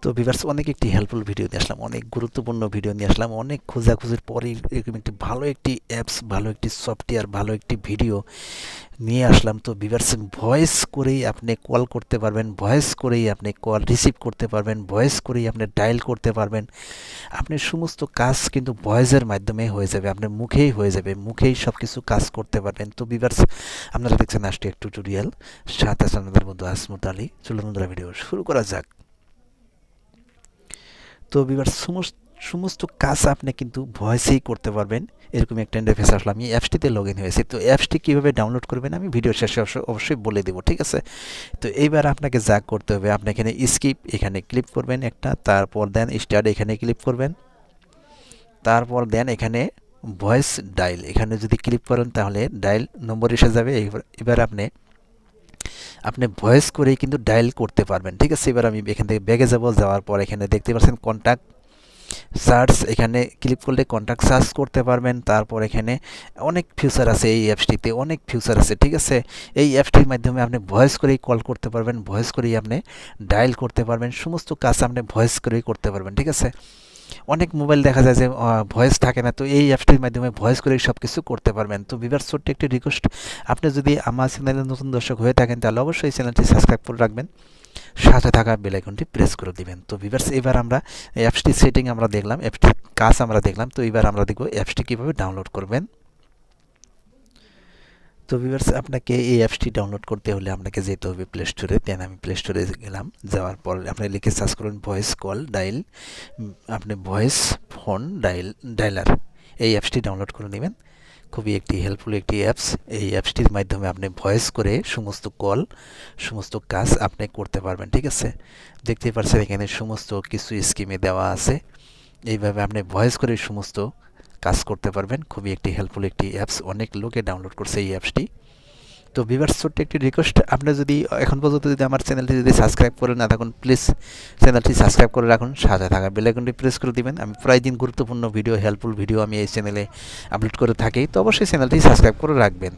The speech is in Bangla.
তো ভিউয়ার্স অনেক একটি হেল্পফুল ভিডিও নিয়ে আসলাম, অনেক গুরুত্বপূর্ণ ভিডিও নিয়ে আসলাম, অনেক খোঁজাখুঁজির পরে এরকম একটি ভালো একটি অ্যাপস, ভালো একটি সফটওয়্যার, ভালো একটি ভিডিও নিয়ে আসলাম। তো ভিউয়ার্স ভয়েস করেই আপনি কল করতে পারবেন, ভয়েস করেই আপনি কল রিসিভ করতে পারবেন, ভয়েস করেই আপনি ডায়াল করতে পারবেন। আপনার সমস্ত কাজ কিন্তু ভয়েসের মাধ্যমে হয়ে যাবে, আপনার মুখেই হয়ে যাবে, মুখেই সব কিছু কাজ করতে পারবেন। তো ভিউয়ার্স আপনারা দেখছেন আজকে এক টিউটোরিয়াল, সাথে আছে আপনাদের বন্ধু আসমত আলী। চলুন বন্ধুরা ভিডিও শুরু করা যাক। তো ভিউয়ার্স সমস্ত কাজ আপনি কিন্তু ভয়েসেই করতে পারবেন, এরকম একটা ইন্টারফেস আসলে আমি অ্যাপসটিতে লগ ইন হয়েছি। তো অ্যাপসটি কীভাবে ডাউনলোড করবেন আমি ভিডিও শেষে অবশ্যই বলে দেবো, ঠিক আছে? তো এইবার আপনাকে যা করতে হবে, আপনি এখানে স্কিপ এখানে ক্লিক করবেন একটা, তারপর দেন স্টার্ট এখানে ক্লিক করবেন, তারপর দেন এখানে ভয়েস ডায়াল এখানে যদি ক্লিক করেন তাহলে ডায়াল নম্বর এসে যাবে। এবার আপনি ভয়েস করেই কিন্তু ডায়াল করতে পারবেন, ঠিক আছে? এবার আমি এখান থেকে ব্যাগে যাওয়ার পর এখানে দেখতে পাচ্ছেন কন্ট্যাক্ট সার্চ, এখানে ক্লিক করলে কন্ট্যাক্ট সার্চ করতে পারবেন। তারপর এখানে অনেক ফিচার আছে, এই অ্যাপসটিতে অনেক ফিচার আছে, ঠিক আছে? এই অ্যাপসটির মাধ্যমে আপনি ভয়েস করেই কল করতে পারবেন, ভয়েস করেই আপনি ডায়াল করতে পারবেন, সমস্ত কাজ আপনি ভয়েস করেই করতে পারবেন, ঠিক আছে? অনেক মোবাইল দেখা যায় যে ভয়েস থাকে না, তো এই অ্যাপসটির মাধ্যমে ভয়েস করেই সব কিছু করতে পারবেন। তো ভিউয়ার্স ছোট্ট একটি রিকোয়েস্ট, আপনি যদি আমার চ্যানেলে নতুন দর্শক হয়ে থাকেন তাহলে অবশ্যই চ্যানেলটি সাবস্ক্রাইব করে রাখবেন, সাথে থাকা বেল আইকনটি প্রেস করে দিবেন। তো ভিউয়ার্স এবার আমরা অ্যাপসটি সেটিং আমরা দেখলাম, অ্যাপসটির কাজ আমরা দেখলাম। তো এবার আমরা দেখব অ্যাপসটি কীভাবে ডাউনলোড করবেন। তো ভিউয়ার্স আপনাকে এই অ্যাপসটি ডাউনলোড করতে হলে আপনাকে যেতে হবে প্লে স্টোরে। দেন আমি প্লে স্টোরে গেলাম, যাওয়ার পর আপনি লিখে সার্চ করুন ভয়েস কল ডায়াল, আপনি ভয়েস ফোন ডায়ালার, এই অ্যাপসটি ডাউনলোড করে নেবেন। খুবই একটি হেল্পফুল একটি অ্যাপস। এই অ্যাপসটির মাধ্যমে আপনি ভয়েস করে সমস্ত কল, সমস্ত কাজ আপনি করতে পারবেন, ঠিক আছে? দেখতেই পাচ্ছেন এখানে সমস্ত কিছু স্কিমে দেওয়া আছে, এইভাবে আপনি ভয়েস করে সমস্ত কাজ করতে পারবেন। খুবই একটি হেল্পফুল একটি অ্যাপস, অনেক লোকে ডাউনলোড করছে এই অ্যাপসটি। তো ভিউয়ার্স ছোট্ট একটি রিকোয়েস্ট, আপনি যদি এখন পর্যন্ত যদি আমার চ্যানেলটি যদি সাবস্ক্রাইব করে না থাকুন প্লিজ চ্যানেলটি সাবস্ক্রাইব করে রাখুন, সাথে থাকা বেল আইকনটি প্রেস করে দিবেন। আমি প্রায় দিন গুরুত্বপূর্ণ ভিডিও, হেল্পফুল ভিডিও আমি এই চ্যানেলে আপলোড করে থাকি, তো অবশ্যই চ্যানেলটি সাবস্ক্রাইব করে রাখবেন।